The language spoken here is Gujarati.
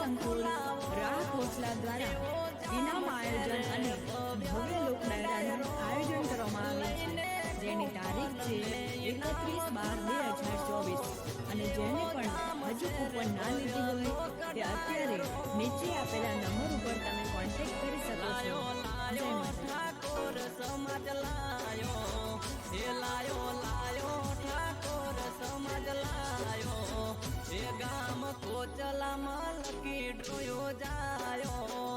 સંકુલ રાહ ભોસલા દ્વારા ઇનામ આયોજન અને ભવ્ય લોક ડાયરાનું આયોજન કરવામાં આવે છે, જેની તારીખ છે 31/12/2024 અને જેને પણ હજુ કૂપન ના લીધી હોય તે અત્યારે નીચે આપેલા નંબર ઉપર તમે કોન્ટેક્ટ કરી શકો છો. જય માતા. સમાજ લાયો હે લાયો લાયો ઠાકોર સમાજ લાયો હે ગામ કોચલામાં લકી ડોયો જાયો.